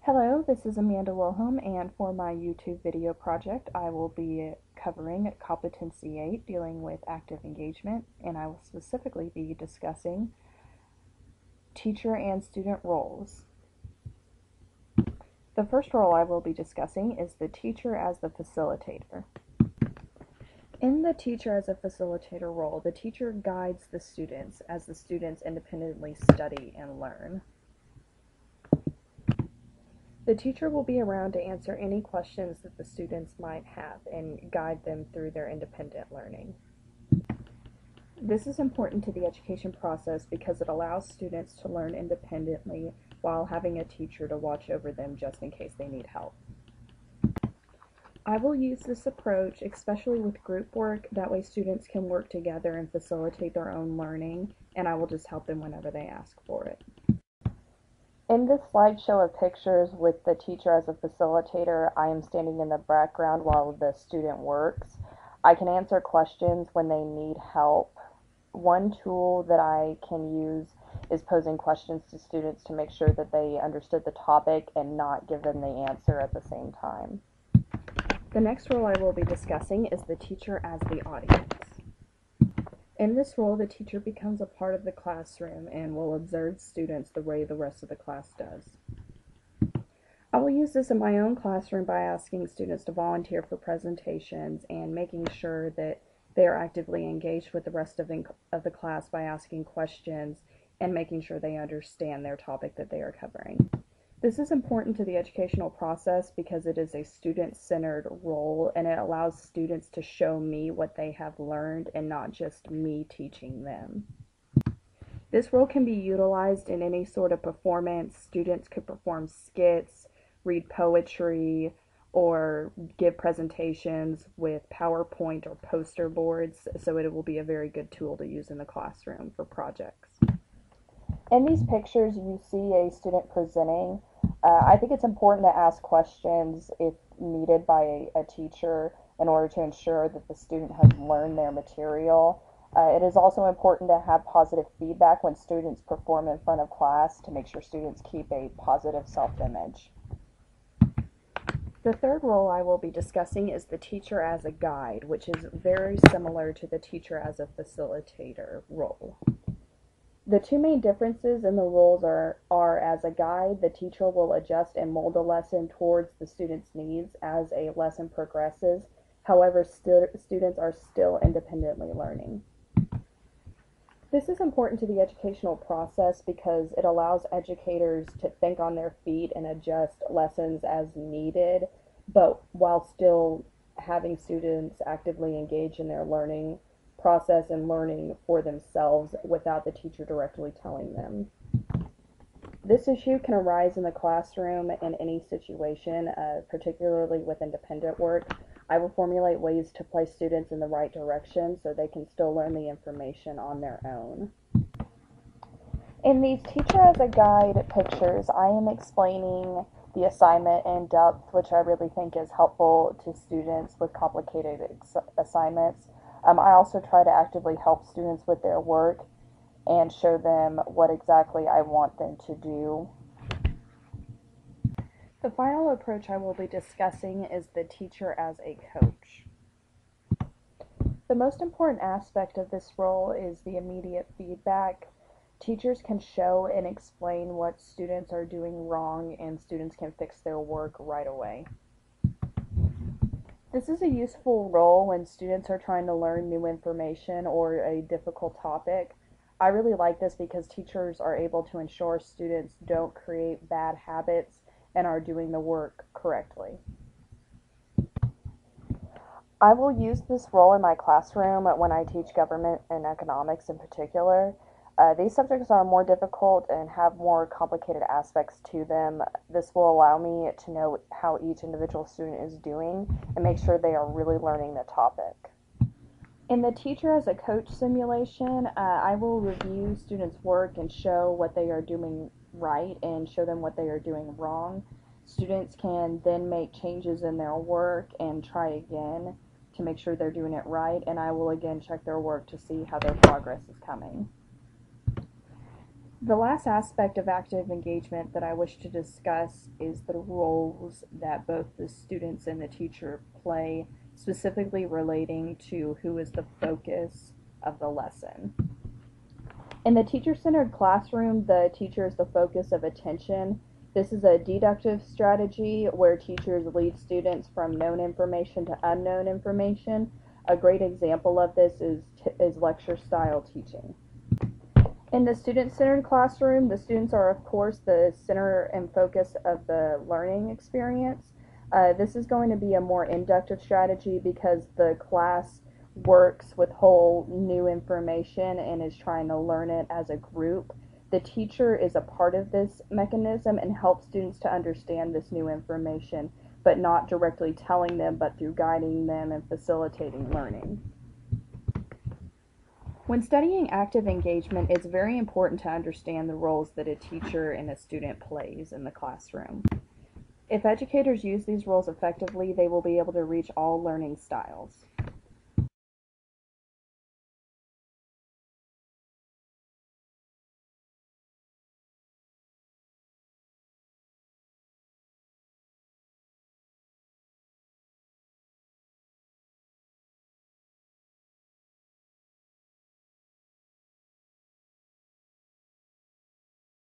Hello, this is Amanda Wilhelm, and for my YouTube video project, I will be covering Competency 8, dealing with active engagement, and I will specifically be discussing teacher and student roles. The first role I will be discussing is the teacher as the facilitator. In the teacher as a facilitator role, the teacher guides the students as the students independently study and learn. The teacher will be around to answer any questions that the students might have and guide them through their independent learning. This is important to the education process because it allows students to learn independently while having a teacher to watch over them just in case they need help. I will use this approach especially with group work, that way students can work together and facilitate their own learning, and I will just help them whenever they ask for it. In this slideshow of pictures with the teacher as a facilitator, I am standing in the background while the student works. I can answer questions when they need help. One tool that I can use is posing questions to students to make sure that they understood the topic and not give them the answer at the same time. The next role I will be discussing is the teacher as the audience. In this role, the teacher becomes a part of the classroom and will observe students the way the rest of the class does. I will use this in my own classroom by asking students to volunteer for presentations and making sure that they are actively engaged with the rest of the class by asking questions and making sure they understand their topic that they are covering. This is important to the educational process because it is a student-centered role and it allows students to show me what they have learned and not just me teaching them. This role can be utilized in any sort of performance. Students could perform skits, read poetry, or give presentations with PowerPoint or poster boards, so it will be a very good tool to use in the classroom for projects. In these pictures, you see a student presenting. I think it's important to ask questions if needed by a teacher in order to ensure that the student has learned their material. It is also important to have positive feedback when students perform in front of class to make sure students keep a positive self-image. The third role I will be discussing is the teacher as a guide, which is very similar to the teacher as a facilitator role. The two main differences in the roles are as a guide, the teacher will adjust and mold a lesson towards the student's needs as a lesson progresses. However, students are still independently learning. This is important to the educational process because it allows educators to think on their feet and adjust lessons as needed, but while still having students actively engage in their learning process and learning for themselves without the teacher directly telling them. This issue can arise in the classroom in any situation, particularly with independent work. I will formulate ways to place students in the right direction so they can still learn the information on their own. In these teacher as a guide pictures, I am explaining the assignment in depth, which I really think is helpful to students with complicated assignments. I also try to actively help students with their work and show them what exactly I want them to do. The final approach I will be discussing is the teacher as a coach. The most important aspect of this role is the immediate feedback. Teachers can show and explain what students are doing wrong, and students can fix their work right away. This is a useful role when students are trying to learn new information or a difficult topic. I really like this because teachers are able to ensure students don't create bad habits and are doing the work correctly. I will use this role in my classroom when I teach government and economics in particular. These subjects are more difficult and have more complicated aspects to them. This will allow me to know how each individual student is doing and make sure they are really learning the topic. In the teacher as a coach simulation, I will review students' work and show what they are doing right and show them what they are doing wrong. Students can then make changes in their work and try again to make sure they're doing it right, and I will again check their work to see how their progress is coming. The last aspect of active engagement that I wish to discuss is the roles that both the students and the teacher play, specifically relating to who is the focus of the lesson. In the teacher-centered classroom, the teacher is the focus of attention. This is a deductive strategy where teachers lead students from known information to unknown information. A great example of this is lecture-style teaching. In the student-centered classroom, the students are, of course, the center and focus of the learning experience. This is going to be a more inductive strategy because the class works with whole new information and is trying to learn it as a group. The teacher is a part of this mechanism and helps students to understand this new information, but not directly telling them, but through guiding them and facilitating learning. When studying active engagement, it's very important to understand the roles that a teacher and a student plays in the classroom. If educators use these roles effectively, they will be able to reach all learning styles.